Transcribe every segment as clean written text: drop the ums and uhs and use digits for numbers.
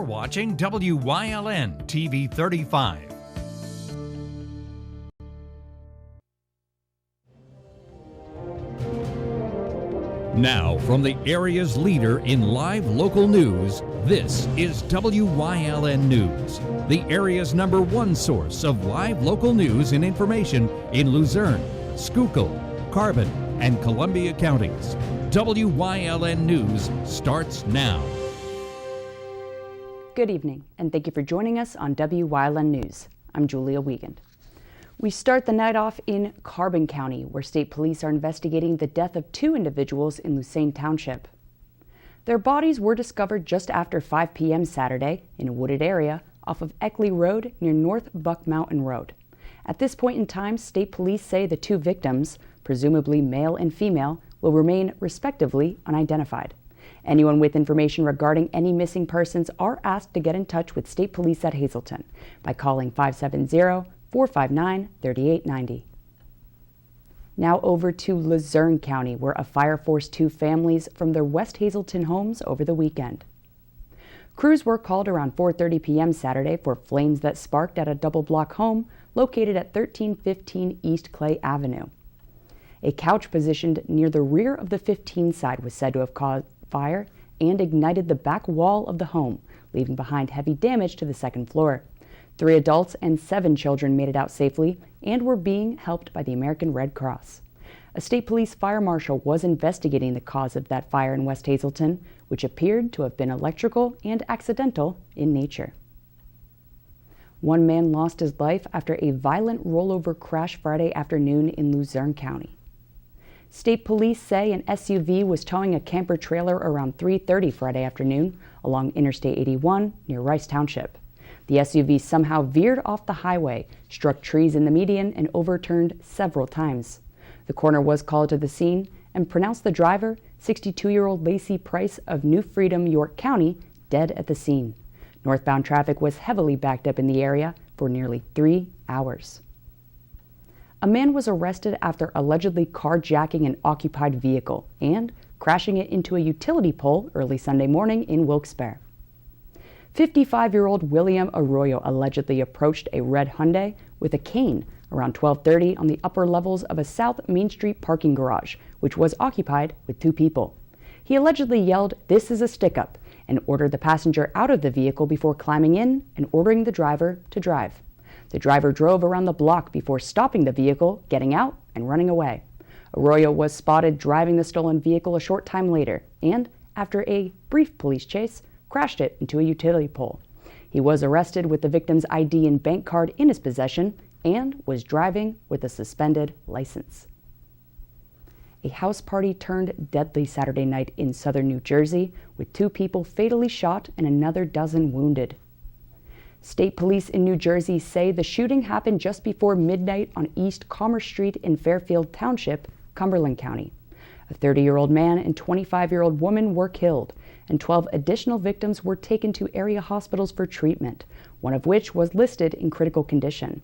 watching WYLN TV 35. Now, from the area's leader in live local news, this is WYLN News, the area's #1 source of live local news and information in Luzerne, Schuylkill, Carbon, and Columbia counties. WYLN News starts now. Good evening, and thank you for joining us on WYLN News. I'm Julia Wiegand. We start the night off in Carbon County, where state police are investigating the death of 2 individuals in Lucerne Township. Their bodies were discovered just after 5 p.m. Saturday in a wooded area off of Eckley Road near North Buck Mountain Road. At this point in time, state police say the 2 victims, presumably male and female, will remain respectively unidentified. Anyone with information regarding any missing persons are asked to get in touch with state police at Hazleton by calling 570-459-3890. Now over to Luzerne County, where a fire forced 2 families from their West Hazleton homes over the weekend. Crews were called around 4:30 p.m. Saturday for flames that sparked at a double-block home located at 1315 East Clay Avenue. A couch positioned near the rear of the 15 side was said to have caused fire and ignited the back wall of the home, leaving behind heavy damage to the second floor. 3 adults and 7 children made it out safely and were being helped by the American Red Cross. A state police fire marshal was investigating the cause of that fire in West Hazleton, which appeared to have been electrical and accidental in nature. 1 man lost his life after a violent rollover crash Friday afternoon in Luzerne County. State police say an SUV was towing a camper trailer around 3:30 Friday afternoon along Interstate 81 near Rice Township. The SUV somehow veered off the highway, struck trees in the median, and overturned several times. The coroner was called to the scene and pronounced the driver, 62-year-old Lacey Price of New Freedom, York County, dead at the scene. Northbound traffic was heavily backed up in the area for nearly 3 hours. A man was arrested after allegedly carjacking an occupied vehicle and crashing it into a utility pole early Sunday morning in Wilkes-Barre. 55-year-old William Arroyo allegedly approached a red Hyundai with a cane around 12:30 on the upper levels of a South Main Street parking garage, which was occupied with 2 people. He allegedly yelled, "This is a stick-up," and ordered the passenger out of the vehicle before climbing in and ordering the driver to drive. The driver drove around the block before stopping the vehicle, getting out, and running away. Arroyo was spotted driving the stolen vehicle a short time later and, after a brief police chase, crashed it into a utility pole. He was arrested with the victim's ID and bank card in his possession and was driving with a suspended license. A house party turned deadly Saturday night in southern New Jersey, with 2 people fatally shot and another dozen wounded. State police in New Jersey say the shooting happened just before midnight on East Commerce Street in Fairfield Township, Cumberland County. A 30-year-old man and 25-year-old woman were killed, and 12 additional victims were taken to area hospitals for treatment, one of which was listed in critical condition.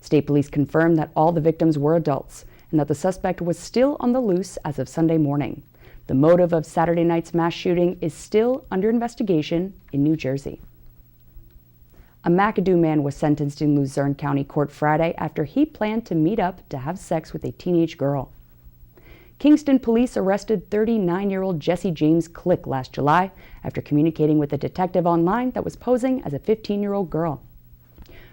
State police confirmed that all the victims were adults and that the suspect was still on the loose as of Sunday morning. The motive of Saturday night's mass shooting is still under investigation in New Jersey. A McAdoo man was sentenced in Luzerne County Court Friday after he planned to meet up to have sex with a teenage girl. Kingston police arrested 39-year-old Jesse James Click last July after communicating with a detective online that was posing as a 15-year-old girl.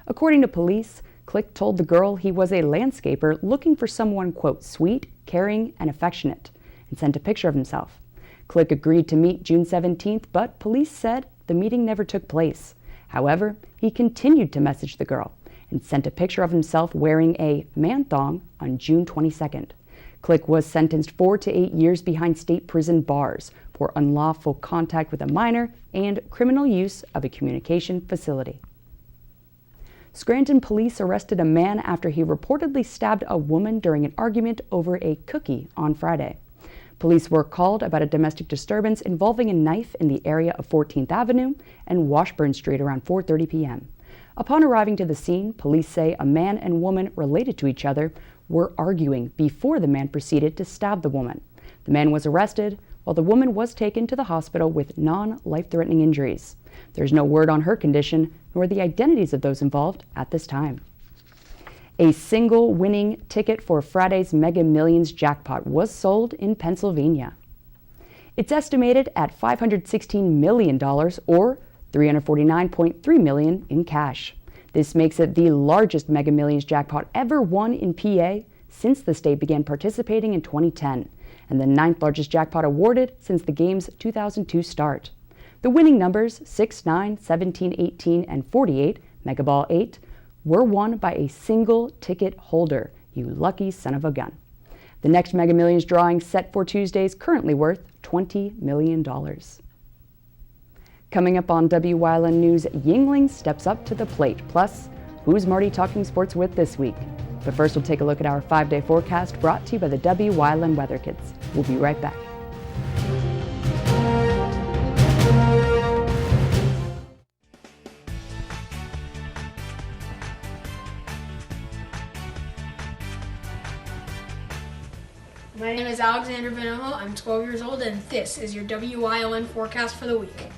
According to police, Click told the girl he was a landscaper looking for someone, quote, sweet, caring, and affectionate, and sent a picture of himself. Click agreed to meet June 17th, but police said the meeting never took place. However, he continued to message the girl and sent a picture of himself wearing a man thong on June 22nd. Click was sentenced 4 to 8 years behind state prison bars for unlawful contact with a minor and criminal use of a communication facility. Scranton police arrested a man after he reportedly stabbed a woman during an argument over a cookie on Friday. Police were called about a domestic disturbance involving a knife in the area of 14th Avenue and Washburn Street around 4:30 p.m. Upon arriving to the scene, police say a man and woman related to each other were arguing before the man proceeded to stab the woman. The man was arrested, while the woman was taken to the hospital with non-life-threatening injuries. There's no word on her condition nor the identities of those involved at this time. A single winning ticket for Friday's Mega Millions jackpot was sold in Pennsylvania. It's estimated at $516 million or $349.3 million in cash. This makes it the largest Mega Millions jackpot ever won in PA since the state began participating in 2010, and the 9th largest jackpot awarded since the game's 2002 start. The winning numbers 6, 9, 17, 18, and 48, Mega Ball 8, were won by a single ticket holder. You lucky son of a gun. The next Mega Millions drawing set for Tuesday is currently worth $20 million. Coming up on Wyln News, Yuengling steps up to the plate. Plus, who's Marty talking sports with this week? But first, we'll take a look at our 5-day forecast brought to you by the Wyln Weather Kits. We'll be right back. My name is Alexander Vinoho. I'm 12 years old, and this is your Wyln forecast for the week.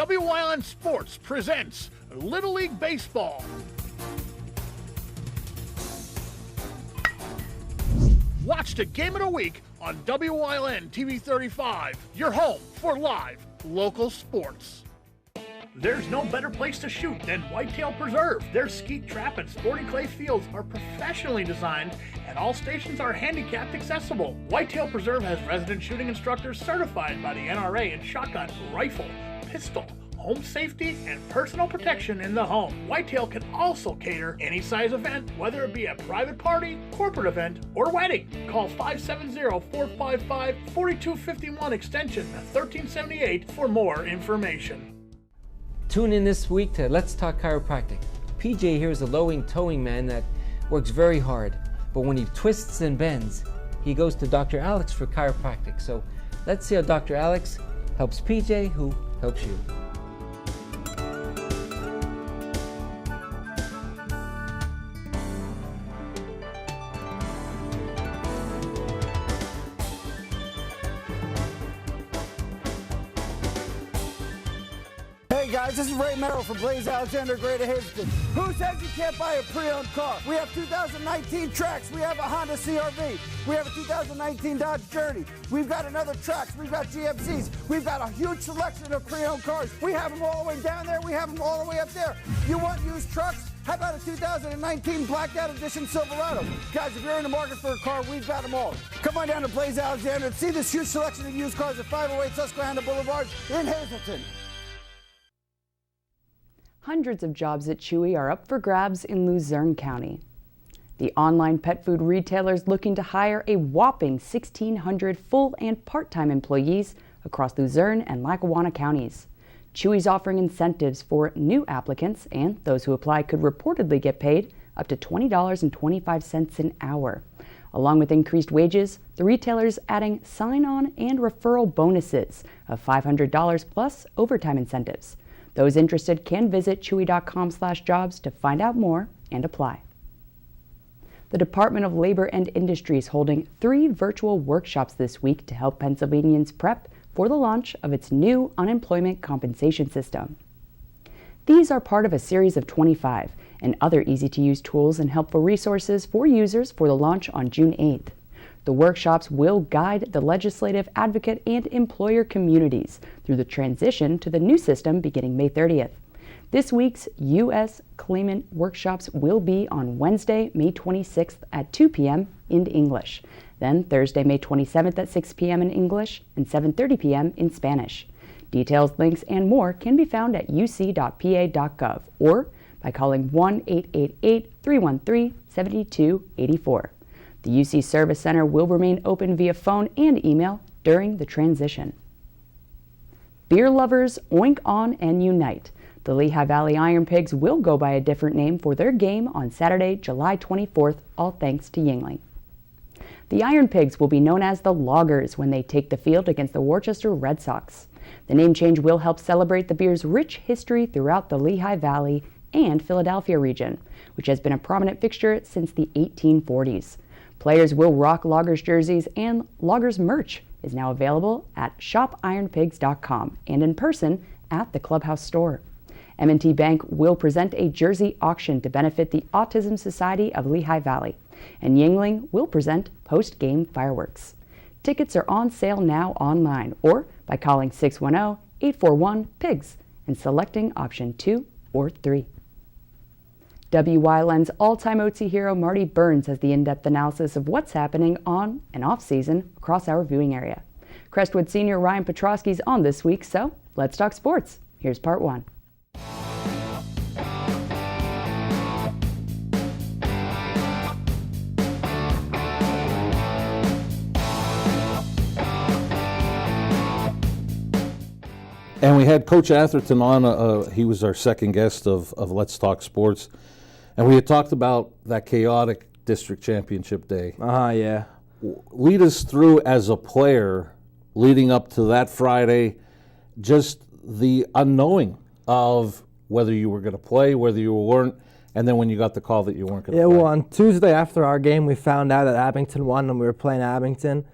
Wyln Sports presents Little League Baseball. Watch the game of the week on Wyln TV 35, your home for live local sports. There's no better place to shoot than Whitetail Preserve. Their skeet trap and sporting clay fields are professionally designed, and all stations are handicapped accessible. Whitetail Preserve has resident shooting instructors certified by the NRA in shotgun, rifle, pistol, home safety, and personal protection in the home. Whitetail can also cater any size event, whether it be a private party, corporate event, or wedding. Call 570-455-4251 extension 1378 for more information. Tune in this week to Let's Talk Chiropractic. PJ here is a low-wing towing man that works very hard, but when he twists and bends, he goes to Dr. Alex for chiropractic. So let's see how Dr. Alex helps PJ, who helps you. Hey guys, this is Ray Merrill from Blaze Alexander, Greater Hazelton. Who says you can't buy a pre-owned car? We have 2019 Trax, we have a Honda CR-V, we have a 2019 Dodge Journey, we've got another Trax, we've got GMCs, we've got a huge selection of pre-owned cars. We have them all the way down there, we have them all the way up there. You want used trucks? How about a 2019 Blacked Out Edition Silverado? Guys, if you're in the market for a car, we've got them all. Come on down to Blaze Alexander and see this huge selection of used cars at 508 Susquehanna Boulevard in Hazelton. Hundreds of jobs at Chewy are up for grabs in Luzerne County. The online pet food retailer is looking to hire a whopping 1,600 full and part-time employees across Luzerne and Lackawanna counties. Chewy's offering incentives for new applicants, and those who apply could reportedly get paid up to $20.25 an hour. Along with increased wages, the retailer is adding sign-on and referral bonuses of $500 plus overtime incentives. Those interested can visit chewy.com/jobs to find out more and apply. The Department of Labor and Industry is holding 3 virtual workshops this week to help Pennsylvanians prep for the launch of its new unemployment compensation system. These are part of a series of 25 and other easy-to-use tools and helpful resources for users for the launch on June 8th. The workshops will guide the legislative, advocate, and employer communities through the transition to the new system beginning May 30th. This week's U.S. claimant workshops will be on Wednesday, May 26th at 2 p.m. in English, then Thursday, May 27th at 6 p.m. in English and 7:30 p.m. in Spanish. Details, links, and more can be found at uc.pa.gov or by calling 1-888-313-7284. The UC Service Center will remain open via phone and email during the transition. Beer lovers oink on and unite. The Lehigh Valley Iron Pigs will go by a different name for their game on Saturday, July 24th, all thanks to Yingling. The Iron Pigs will be known as the Loggers when they take the field against the Worcester Red Sox. The name change will help celebrate the beer's rich history throughout the Lehigh Valley and Philadelphia region, which has been a prominent fixture since the 1840s. Players will rock Loggers jerseys, and Loggers merch is now available at shopironpigs.com and in person at the Clubhouse store. M&T Bank will present a jersey auction to benefit the Autism Society of Lehigh Valley, and Yingling will present post-game fireworks. Tickets are on sale now online or by calling 610-841-PIGS and selecting option 2 or 3. WYLN's all-time OT hero Marty Burns has the in-depth analysis of what's happening on and off-season across our viewing area. Crestwood senior Ryan Petrosky's on this week, so let's talk sports. Here's part 1. And we had Coach Atherton on. He was our second guest of Let's Talk Sports. And we had talked about that chaotic district championship day. Yeah. Lead us through, as a player, leading up to that Friday, just the unknowing of whether you were going to play, whether you weren't, and then when you got the call that you weren't going to play. Yeah, well, on Tuesday after our game, we found out that Abington won and we were playing Abington.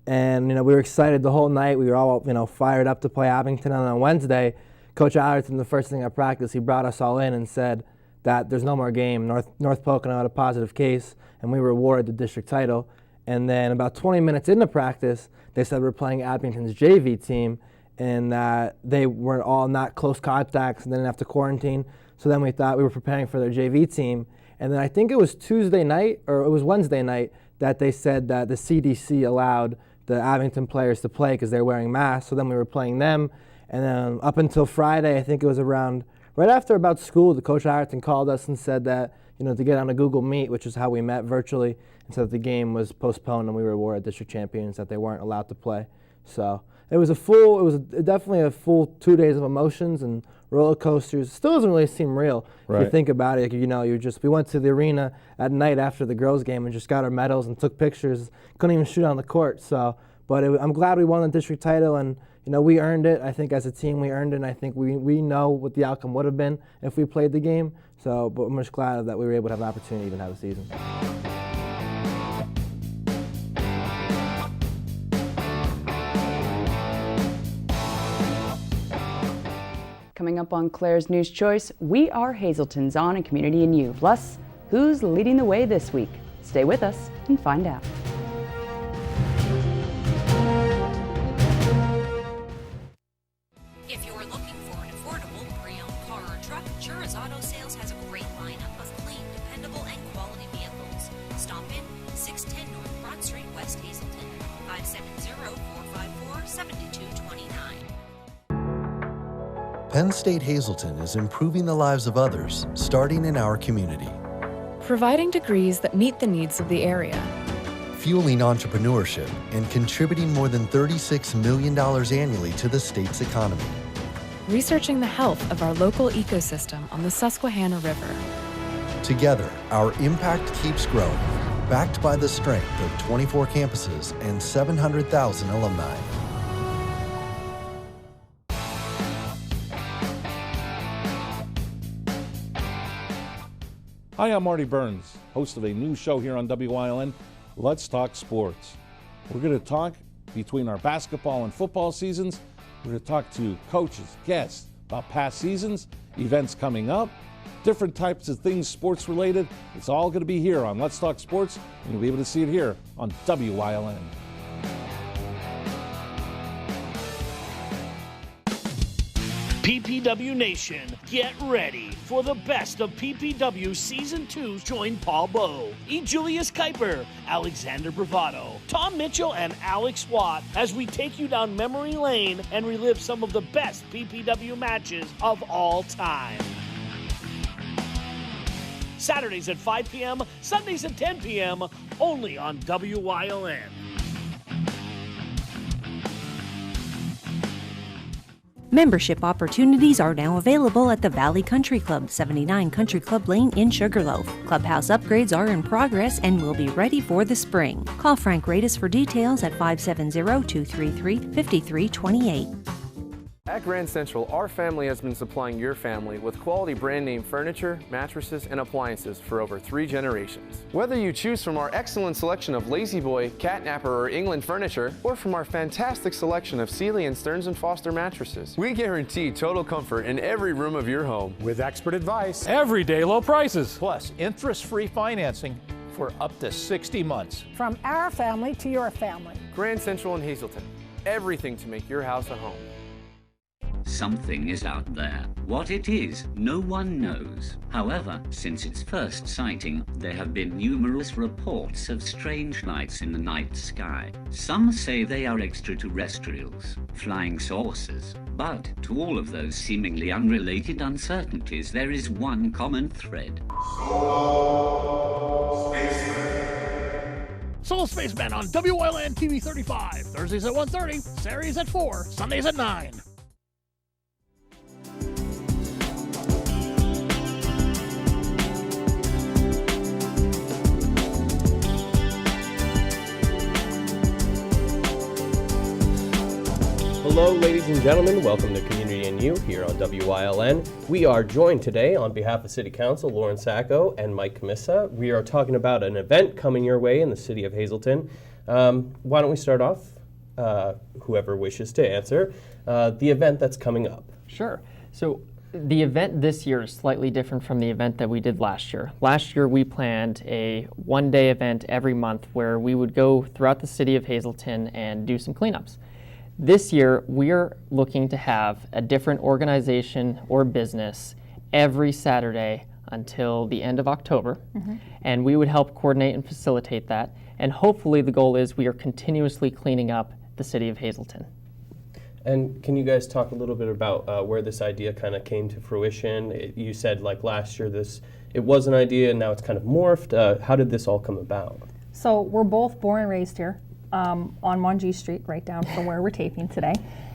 And, we were excited the whole night. We were all, fired up to play Abington. And on Wednesday, Coach Atherton, the first thing at practice, he brought us all in and said that there's no more game. North Pocono had a positive case, and we were awarded the district title. And then about 20 minutes into practice, they said we're playing Abington's JV team, and that they were all not close contacts and didn't have to quarantine. So then we thought we were preparing for their JV team. And then I think it was Tuesday night, or it was Wednesday night, that they said that the CDC allowed the Abington players to play because they're wearing masks. So then we were playing them. And then up until Friday, I think it was around, right after about school, the Coach Atherton called us and said that, to get on a Google Meet, which is how we met virtually, and said that the game was postponed and we were awarded district champions, that they weren't allowed to play. So it was definitely a full 2 days of emotions and roller coasters. Still doesn't really seem real if you think about it. We went to the arena at night after the girls' game and just got our medals and took pictures. Couldn't even shoot on the court. So, I'm glad we won the district title, and we earned it. I think as a team we earned it, and I think we know what the outcome would have been if we played the game. So, but I'm just glad that we were able to have an opportunity to even have a season. Coming up on Claire's News Choice, we are Hazelton's On and Community and You. Plus, who's leading the way this week? Stay with us and find out. If you're looking for an affordable pre-owned car or truck, Chura's Auto Sales has a great lineup of clean, dependable, and quality vehicles. Stop in 610 North Broad Street, West Hazelton, 570-454-7229. Penn State Hazelton is improving the lives of others, starting in our community. Providing degrees that meet the needs of the area. Fueling entrepreneurship and contributing more than $36 million annually to the state's economy. Researching the health of our local ecosystem on the Susquehanna River. Together, our impact keeps growing, backed by the strength of 24 campuses and 700,000 alumni. Hi, I'm Marty Burns, host of a new show here on WYLN, Let's Talk Sports. We're going to talk between our basketball and football seasons. We're going to talk to coaches, guests about past seasons, events coming up, different types of things sports related. It's all going to be here on Let's Talk Sports, and you'll be able to see it here on WYLN. PPW Nation, get ready for the best of PPW Season 2. Join Paul Bowe, E. Julius Kuiper, Alexander Bravado, Tom Mitchell, and Alex Watt as we take you down memory lane and relive some of the best PPW matches of all time. Saturdays at 5 p.m., Sundays at 10 p.m., only on WYLN. Membership opportunities are now available at the Valley Country Club, 79 Country Club Lane in Sugarloaf. Clubhouse upgrades are in progress and will be ready for the spring. Call Frank Radis for details at 570-233-5328. At Grand Central, our family has been supplying your family with quality brand name furniture, mattresses, and appliances for over 3 generations. Whether you choose from our excellent selection of Lazy Boy, Catnapper, or England furniture, or from our fantastic selection of Sealy and Stearns & Foster mattresses, we guarantee total comfort in every room of your home. With expert advice, Everyday low prices. plus interest-free financing for up to 60 months. From our family to your family. Grand Central in Hazleton. Everything to make your house a home. Something is out there. What it is, no one knows. However, since its first sighting, there have been numerous reports of strange lights in the night sky. Some say they are extraterrestrials, flying saucers. But to all of those seemingly unrelated uncertainties, there is one common thread. Soul Spacemen on WYLN TV 35. Thursdays at 1:30, Saturdays at 4, Sundays at 9. Hello, ladies and gentlemen. Welcome to Community and You here on WYLN. We are joined today on behalf of City Council Lauren Sacco and Mike Camissa. We are talking about an event coming your way in the city of Hazleton. Why don't we start off, whoever wishes to answer, the event that's coming up. Sure. So the event this year is slightly different from the event that we did last year. Last year we planned a one-day event every month where we would go throughout the city of Hazleton and do some cleanups. This year, we're looking to have a different organization or business every Saturday until the end of October, and we would help coordinate and facilitate that. And hopefully the goal is we are continuously cleaning up the city of Hazleton. And can you guys talk a little bit about where this idea kind of came to fruition? You said like last year it was an idea and now it's kind of morphed. How did this all come about? So we're both born and raised here. On 1G Street, right down from where we're taping today.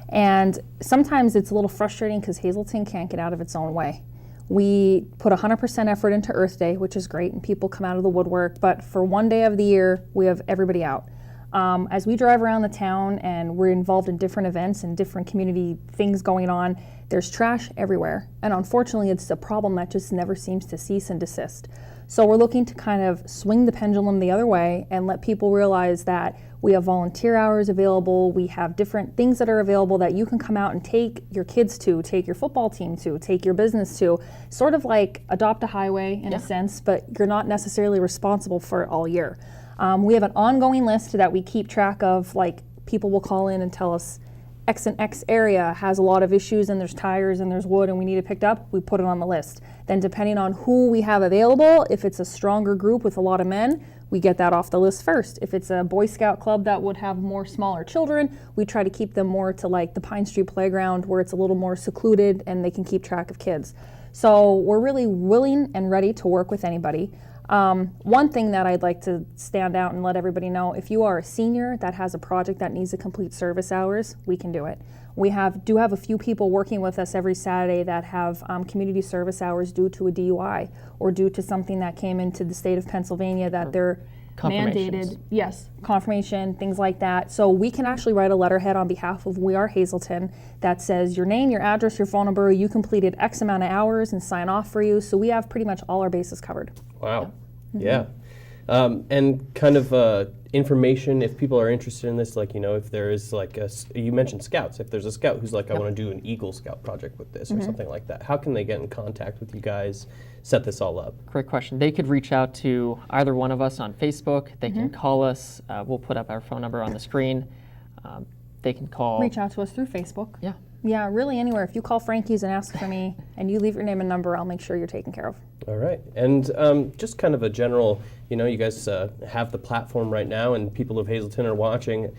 And sometimes it's a little frustrating because Hazleton can't get out of its own way. We put 100% effort into Earth Day, which is great, and people come out of the woodwork, but for one day of the year, we have everybody out. As we drive around the town and we're involved in different events and different community things going on, there's trash everywhere. And unfortunately, it's a problem that just never seems to cease and desist. So we're looking to kind of swing the pendulum the other way and let people realize that we have volunteer hours available, we have different things that are available that you can come out and take your kids to, take your football team to, take your business to, sort of like adopt a highway in a sense, but you're not necessarily responsible for it all year. We have an ongoing list that we keep track of, like people will call in and tell us X and X area has a lot of issues and there's tires and there's wood and we need it picked up, we put it on the list. Then depending on who we have available, if it's a stronger group with a lot of men, we get that off the list first. If it's a Boy Scout club that would have more smaller children, we try to keep them more to like the Pine Street Playground where it's a little more secluded and they can keep track of kids. So we're really willing and ready to work with anybody. One thing that I'd like to stand out and let everybody know, if you are a senior that has a project that needs to complete service hours, we can do it. We do have a few people working with us every Saturday that have community service hours due to a DUI or due to something that came into the state of Pennsylvania that they're mandated. Yes, confirmation, things like that. So we can actually write a letterhead on behalf of We Are Hazleton that says your name, your address, your phone number, you completed X amount of hours and sign off for you. So we have pretty much all our bases covered. Wow. Yeah. And kind of information, if people are interested in this, like, you know, if there is like you mentioned scouts, if there's a scout who's like, I want to do an Eagle Scout project with this or something like that, how can they get in contact with you guys, set this all up? Great question. They could reach out to either one of us on Facebook. They can call us. We'll put up our phone number on the screen. They can call. Reach out to us through Facebook. Yeah. Yeah, really anywhere. If you call Frankie's and ask for me and you leave your name and number, I'll make sure you're taken care of. All right. And just kind of a general, you know, you guys have the platform right now and people of Hazleton are watching.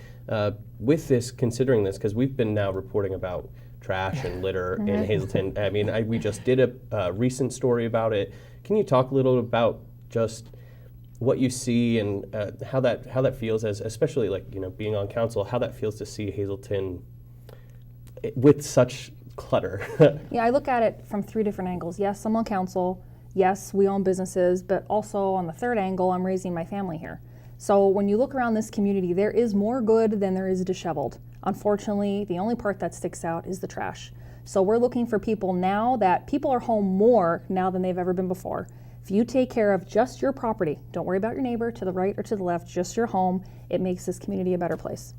With this, considering this, because we've been now reporting about trash and litter in Hazleton. I mean, we just did a recent story about it. Can you talk a little about just what you see and how that feels, as especially like, you know, being on council, how that feels to see Hazleton with such clutter. Yeah, I look at it from 3 different angles. Yes, I'm on council. Yes, we own businesses, but also on the third angle, I'm raising my family here. So when you look around this community, there is more good than there is disheveled. Unfortunately, the only part that sticks out is the trash. So we're looking for people now that people are home more now than they've ever been before. If you take care of just your property, don't worry about your neighbor to the right or to the left, just your home, it makes this community a better place.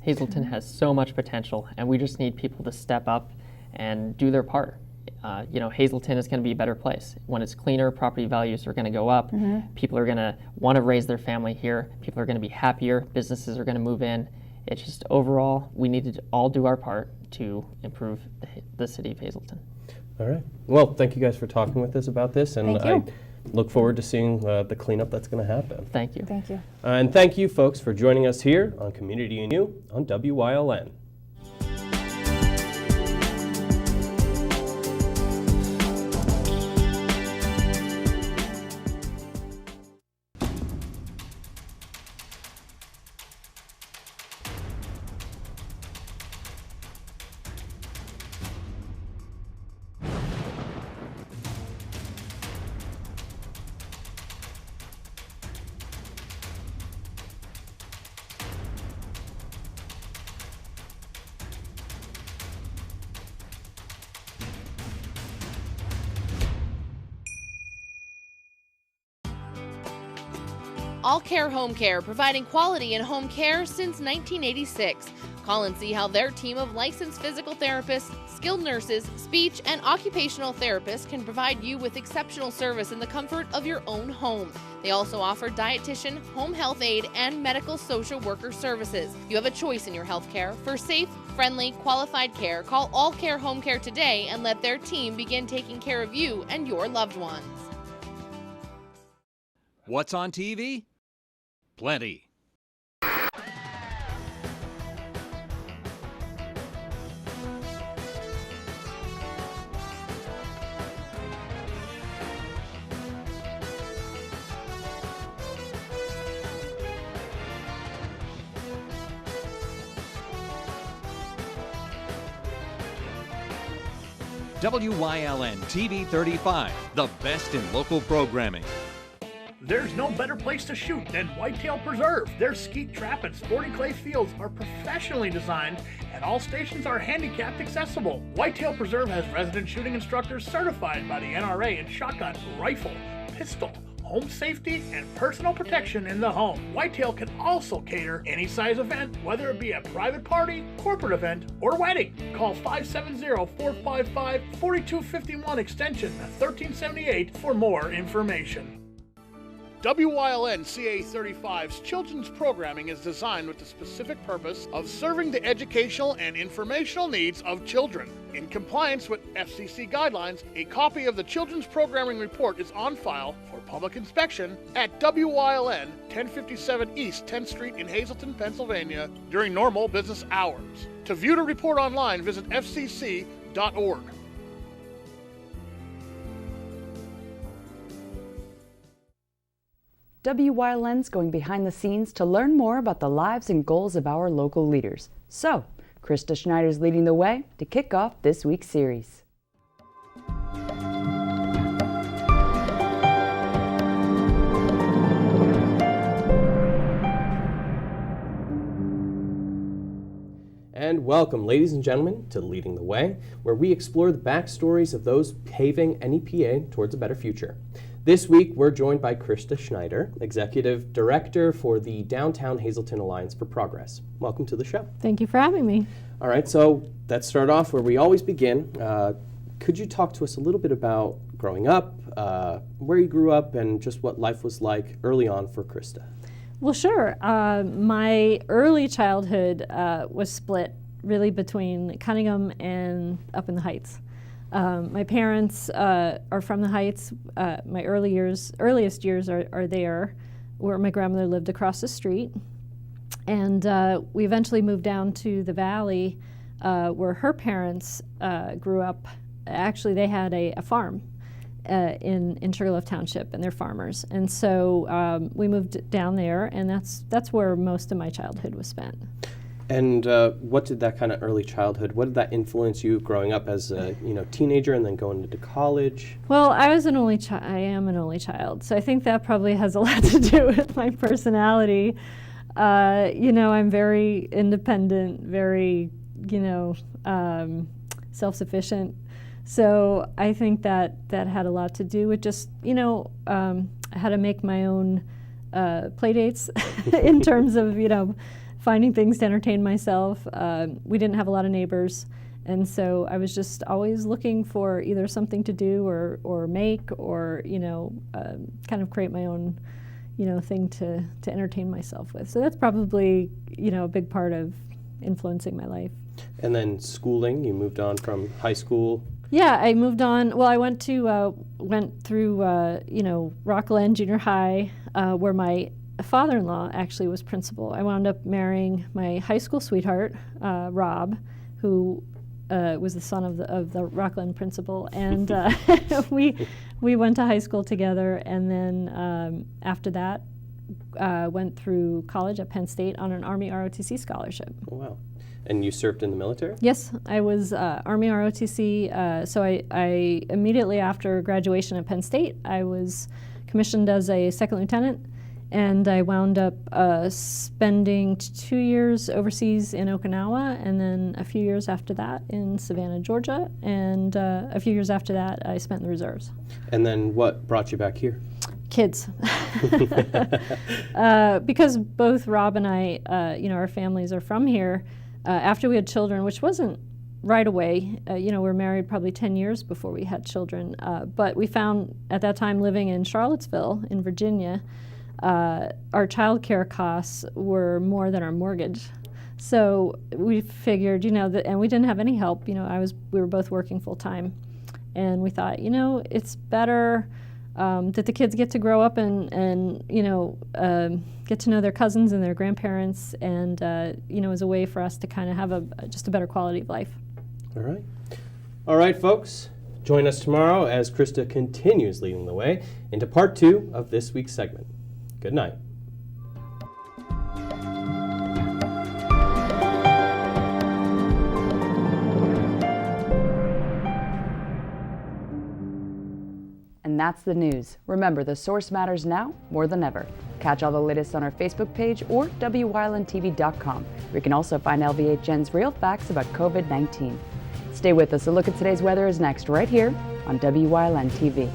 Hazleton has so much potential, and we just need people to step up and do their part. Hazleton is going to be a better place. When it's cleaner, property values are going to go up. People are going to want to raise their family here. People are going to be happier. Businesses are going to move in. It's just overall, we need to all do our part to improve the city of Hazleton. All right. Well, thank you guys for talking with us about this, and Thank you. I look forward to seeing the cleanup that's going to happen. Thank you. Thank you. And thank you, folks, for joining us here on Community and You on WYLN. All Care Home Care, providing quality in home care since 1986. Call and see how their team of licensed physical therapists, skilled nurses, speech, and occupational therapists can provide you with exceptional service in the comfort of your own home. They also offer dietitian, home health aide, and medical social worker services. You have a choice in your health care. For safe, friendly, qualified care, call All Care Home Care today and let their team begin taking care of you and your loved ones. What's on TV? Plenty. WYLN TV 35, the best in local programming. There's no better place to shoot than Whitetail Preserve. Their skeet trap and sporting clay fields are professionally designed and all stations are handicapped accessible. Whitetail Preserve has resident shooting instructors certified by the NRA in shotgun, rifle, pistol, home safety, and personal protection in the home. Whitetail can also cater any size event, whether it be a private party, corporate event, or wedding. Call 570-455-4251 extension 1378 for more information. WYLN CA35's children's programming is designed with the specific purpose of serving the educational and informational needs of children. In compliance with FCC guidelines, a copy of the Children's Programming Report is on file for public inspection at WYLN 1057 East 10th Street in Hazleton, Pennsylvania during normal business hours. To view the report online, visit fcc.org. WYLN's going behind the scenes to learn more about the lives and goals of our local leaders. So, Krista Schneider's leading the way to kick off this week's series. And welcome, ladies and gentlemen, to Leading the Way, where we explore the backstories of those paving NEPA towards a better future. This week, we're joined by Krista Schneider, Executive Director for the Downtown Hazleton Alliance for Progress. Welcome to the show. Thank you for having me. All right, so let's start off where we always begin. Could you talk to us a little bit about growing up, where you grew up, and just what life was like early on for Krista? Well, sure. My early childhood was split really between Cunningham and up in the Heights. My parents are from the Heights. My earliest years are there, where my grandmother lived across the street. And we eventually moved down to the Valley, where her parents grew up. Actually, they had a farm in Sugarloaf Township, and they're farmers. And so we moved down there, and that's where most of my childhood was spent. And what did that kind of early childhood, what did that influence you growing up as a teenager and then going into college? Well, I was an only child. I am an only child, so I think that probably has a lot to do with my personality. I'm very independent, very, self-sufficient. So I think that had a lot to do with just, how to make my own play dates in terms of, finding things to entertain myself. We didn't have a lot of neighbors, and so I was just always looking for either something to do or make or, kind of create my own, thing to entertain myself with. So that's probably, a big part of influencing my life. And then schooling, you moved on from high school. Yeah, I moved on. Well, I went through, Rock Glen Junior High, where my father-in-law actually was principal. I wound up marrying my high school sweetheart, Rob, who was the son of the Rock Glen principal, and we went to high school together. And then after that, went through college at Penn State on an Army ROTC scholarship. Oh, wow. And you served in the military? Yes, I was Army ROTC. So I immediately after graduation at Penn State, I was commissioned as a second lieutenant, and I wound up spending 2 years overseas in Okinawa, and then a few years after that in Savannah, Georgia, and a few years after that I spent in the reserves. And then what brought you back here? Kids. Because both Rob and I, our families are from here. After we had children, which wasn't right away, we were married probably 10 years before we had children, but we found at that time living in Charlottesville in Virginia, our child care costs were more than our mortgage. So we figured, and we didn't have any help. We were both working full time, and we thought, it's better that the kids get to grow up and get to know their cousins and their grandparents, and as a way for us to kind of have just a better quality of life. All right, folks. Join us tomorrow as Krista continues leading the way into part 2 of this week's segment. Good night. And that's the news. Remember, the source matters now more than ever. Catch all the latest on our Facebook page or WYLNTV.com, where you can also find LVHN's real facts about COVID-19. Stay with us. A look at today's weather is next right here on WYLN TV.